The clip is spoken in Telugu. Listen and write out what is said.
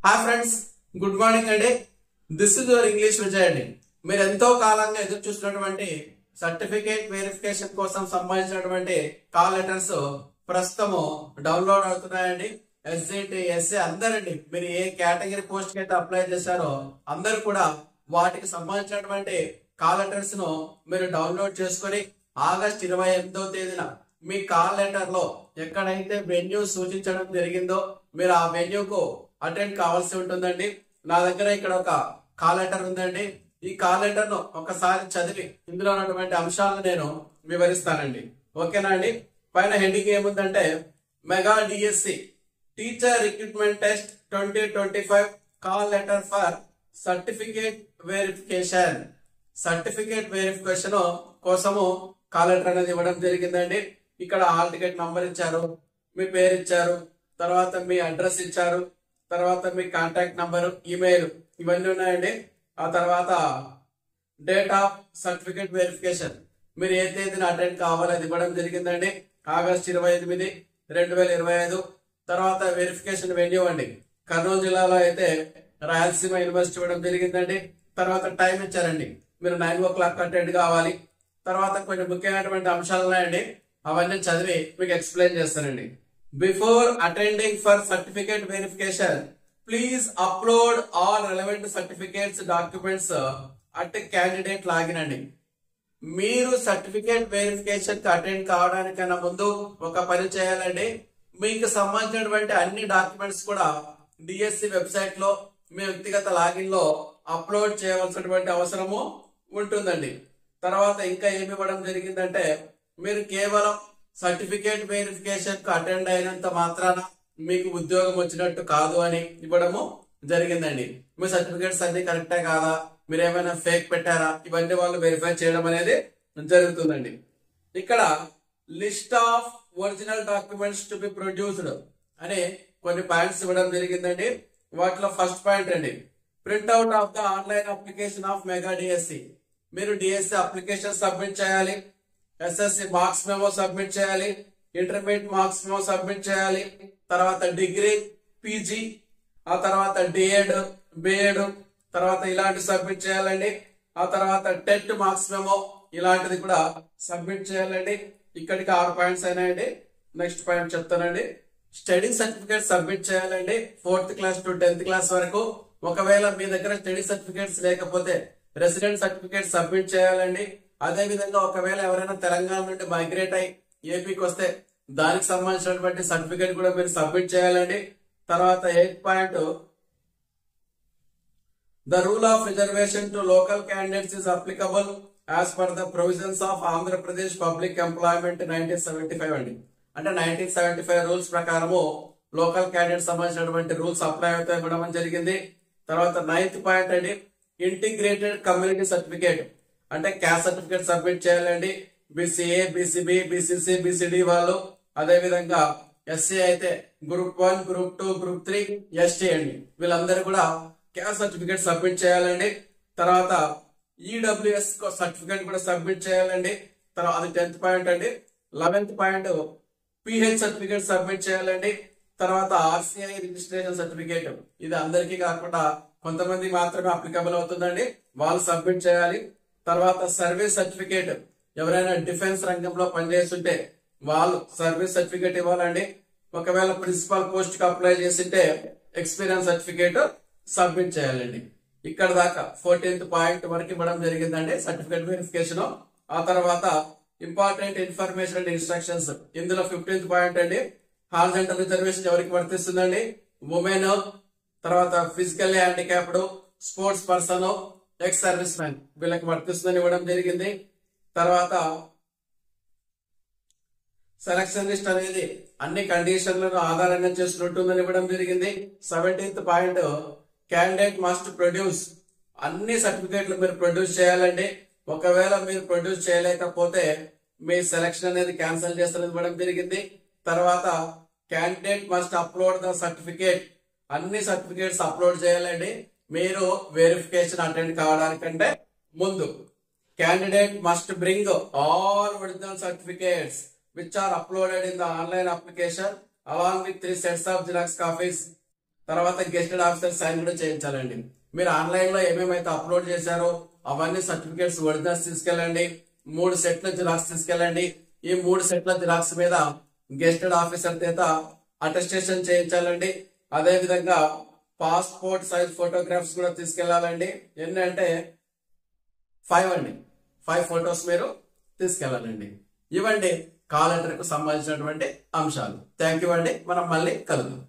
హాయ్ ఫ్రెండ్స్, గుడ్ మార్నింగ్ అండి. This is your English Vijay అండి. మీరు ఎంతో కాలంగా ఎదురు చూసినటువంటి సర్టిఫికేట్ వెరిఫికేషన్ కోసం సంబంధించినటువంటి కాల్ లెటర్స్ ప్రస్తుతము డౌన్లోడ్ అవుతున్నాయండి. ఎస్జిటి, ఎస్ఏ అందరండి, మీరు ఏ కేటగిరీ పోస్ట్ కి అయితే అప్లై చేశారో అందరు కూడా వాటికి సంబంధించినటువంటి కాల్ లెటర్స్ ను మీరు డౌన్లోడ్ చేసుకొని ఆగస్ట్ 28వ తేదీన మీ కాల్ లెటర్ లో ఎక్కడైతే వెన్యూ సూచించడం జరిగిందో మీరు ఆ వెన్యూకు అటెండ్ కావాల్సి ఉంటుందండి. నా దగ్గర ఇక్కడ ఒక కాల్ లెటర్ ఉందండి. ఈ కాల్ లెటర్ ను ఒకసారి చదివి ఇందులో ఉన్నటువంటి అంశాలను నేను వివరిస్తానండి. ఓకేనా అండి? పైన హెడ్డింగ్ ఏముందంటే mega DSC teacher recruitment test 2025 call letter for certificate verification. Certificate verification కోసము కాల్ లెటర్ అనేది ఇవ్వడం జరిగిందండి. ఇక్కడ హాల్ టికెట్ నంబర్ ఇచ్చారు, మీ పేరు ఇచ్చారు, తర్వాత మీ అడ్రస్ ఇచ్చారు, తర్వాత మీ కాంటాక్ట్ నంబరు, ఈమెయిల్ ఇవన్నీ ఉన్నాయండి. ఆ తర్వాత డేట్ ఆఫ్ సర్టిఫికేట్ వెరిఫికేషన్ మీరు ఏ తేదీన అటెండ్ కావాలి అది ఇవ్వడం జరిగిందండి. ఆగస్ట్ 28, 2025. తర్వాత వెరిఫికేషన్ వెన్యూ అండి, కర్నూలు జిల్లాలో అయితే రాయలసీమ యూనివర్సిటీ ఇవ్వడం జరిగిందండి. తర్వాత టైం ఇచ్చారండి, మీరు 9 o'clock అటెండ్ కావాలి. తర్వాత కొన్ని ముఖ్యమైనటువంటి అంశాలు ఉన్నాయండి, అవన్నీ చదివి మీకు ఎక్స్ప్లెయిన్ చేస్తానండి. Before attending for certificate verification please upload all relevant certificates documents at candidate login అండి. మీరు సర్టిఫికేట్ వెరిఫికేషన్ కి అటెండ్ కావడానికన్నా ముందు ఒక పని చేయాలండి. మీకు సంబంధించినటువంటి అన్ని డాక్యుమెంట్స్ కూడా డిఎస్సి వెబ్సైట్ లో మీ వ్యక్తిగత లాగిన్ లో అప్లోడ్ చేయవలసినటువంటి అవసరము ఉంటుందండి. తర్వాత ఇంకా ఏమి ఇవ్వడం జరిగిందంటే మీరు కేవలం సర్టిఫికేట్ వెరిఫికేషన్ కు అటెండ్ అయినంత మాత్రాన మీకు ఉద్యోగం వచ్చినట్టు కాదు అని ఇవ్వడము జరిగిందండి. మీ సర్టిఫికేట్స్ అన్ని కరెక్టే కాదా, మీరు ఏమైనా ఫేక్ పెట్టారా, ఇవన్నీ వాళ్ళు వెరిఫై చేయడం అనేది జరుగుతుందండి. ఇక్కడ list of original documents to be produced అని కొన్ని పాయింట్స్ ఇవ్వడం జరిగిందండి. వాటిలో ఫస్ట్ పాయింట్ అండి, printout of the online application of mega DSC. మీరు డిఎస్సి అప్లికేషన్ సబ్మిట్ చేయాలి, ఎస్ఎస్సి మార్క్స్ మెమో సబ్మిట్ చేయాలి, ఇంటర్మీడియట్ మార్క్స్ మెమో సబ్మిట్ చేయాలి, తర్వాత డిగ్రీ, పీజీ, ఆ తర్వాత డిఎడ్, బిఎడ్, తర్వాత ఇలాంటి సబ్మిట్ చేయాలండి. ఆ తర్వాత టెట్ మార్క్స్ మెమో ఇలాంటిది కూడా సబ్మిట్ చేయాలండి. ఇక్కడికి 6 పాయింట్స్ అయినాయండి. నెక్స్ట్ పాయింట్ చెప్తానండి. స్టడీ సర్టిఫికేట్ సబ్మిట్ చేయాలండి 4th class to 10th class వరకు. ఒకవేళ మీ దగ్గర స్టడీ సర్టిఫికేట్స్ లేకపోతే రెసిడెంట్ సర్టిఫికేట్ సబ్మిట్ చేయాలండి. అదే విధంగా ఒకవేళ ఎవరైనా తెలంగాణ నుండి మైగ్రేట్ అయి ఏపీకి వస్తే దానికి సంబంధించినటువంటి సర్టిఫికేట్ కూడా మీరు సబ్మిట్ చేయాలండి. తర్వాత 8th point, the rule of reservation to local candidates is applicable as per the provisions of Andhra Pradesh public employment 1975 అండి. అంటే 1975 రూల్స్ ప్రకారము లోకల్ క్యాండిడేట్ సంబంధించినటువంటి రూల్స్ అప్లై అవుతాయి ఇవ్వడం జరిగింది. తర్వాత 9th పాయింట్ అండి, ఇంటిగ్రేటెడ్ కమ్యూనిటీ సర్టిఫికేట్ అంటే క్యాస్ట్ సర్టిఫికేట్ సబ్మిట్ చేయాలండి. బీసీఏ, బీసీబీ, బీసీసీ, బీసీడీ వాళ్ళు, అదే విధంగా ఎస్సీ అయితే గ్రూప్ 1, గ్రూప్ 2, గ్రూప్ 3, ఎస్టీ అండి, వీళ్ళందరూ కూడా క్యాస్ట్ సర్టిఫికేట్ సబ్మిట్ చేయాలండి. తర్వాత ఈడబ్ల్యూఎస్ సర్టిఫికేట్ కూడా సబ్మిట్ చేయాలండి. తర్వాత అది 10th పాయింట్ అండి. 11th point, pH certificate submit చేయాలండి. తర్వాత ఆర్సీఐ రిజిస్ట్రేషన్ సర్టిఫికేట్, ఇది అందరికీ కాకుండా కొంతమంది మాత్రమే అప్లికబుల్ అవుతుందండి, వాళ్ళు సబ్మిట్ చేయాలి. తర్వాత సర్వీస్ సర్టిఫికేట్, ఎవరైనా డిఫెన్స్ రంగంలో పనిచేస్తుంటే వాళ్ళు సర్వీస్ సర్టిఫికేట్ ఇవ్వాలండి. ఒకవేళ ప్రిన్సిపల్ పోస్ట్ కి అప్లై చేస్తుంటే ఎక్స్పీరియన్స్ సర్టిఫికేట్ సబ్మిట్ చేయాలండి. ఇక్కడ దాకా 14th పాయింట్ వరకు ఇవ్వడం జరిగిందండి సర్టిఫికేట్ వెరిఫికేషన్. ఆ తర్వాత ఇంపార్టెంట్ ఇన్ఫర్మేషన్ అండ్ ఇన్స్ట్రక్షన్స్, ఇందులో 15th పాయింట్ అండి, హారిజాంటల్ రిజర్వేషన్ ఎవరికి వర్తిస్తుందండి, ఉమెన్, తర్వాత physically handicapped, sports person, ex service man వీళ్ళకి వర్తిస్తుందని ఇవ్వడం జరిగింది. తర్వాత సెలక్షన్ లిస్ట్ అనేది అన్ని కండిషన్లను ఆధారంగా చేసుకుంటుందని ఇవ్వడం జరిగింది. 17th point, candidate must produce, అన్ని సర్టిఫికేట్లు మీరు ప్రొడ్యూస్ చేయాలండి. ఒకవేళ మీరు ప్రొడ్యూస్ చేయలేకపోతే మీ సెలక్షన్ అనేది క్యాన్సిల్ చేస్తారని ఇవ్వడం జరిగింది. తర్వాత candidate must upload the certificate, అన్ని సర్టిఫికేట్స్ అప్లోడ్ చేయాలండి మీరు వెరిఫికేషన్ అటెండ్ కావడానికంటే ముందు. Candidate must bring all original certificates which are uploaded in the online application along with 3 sets of Xerox copies తర్వాత గెస్టెడ్ ఆఫీసర్ సైన్ కూడా చేయించాలండి. మీరు ఆన్లైన్ లో ఏమేమైతే అప్లోడ్ చేశారో అవన్నీ సర్టిఫికేట్స్ ఒరిజినల్స్ తీసుకెళ్ళండి. 3 సెట్ల జిరాక్స్ తీసుకెళ్ళండి. ఈ 3 సెట్ల జిరాక్స్ మీద గెస్టెడ్ ఆఫీసర్ చేత అటెస్టేషన్ చేయించాలండి. అదే విధంగా పాస్పోర్ట్ సైజ్ ఫోటోగ్రాఫ్స్ కూడా తీసుకెళ్లాలండి. ఏంటంటే 5 అండి, 5 ఫొటోస్ మీరు తీసుకెళ్లాలండి. ఇవ్వండి కాల్ లెటర్ కు సంబంధించినటువంటి అంశాలు. థ్యాంక్ యూ అండి. మనం మళ్ళీ కలుద్దాం.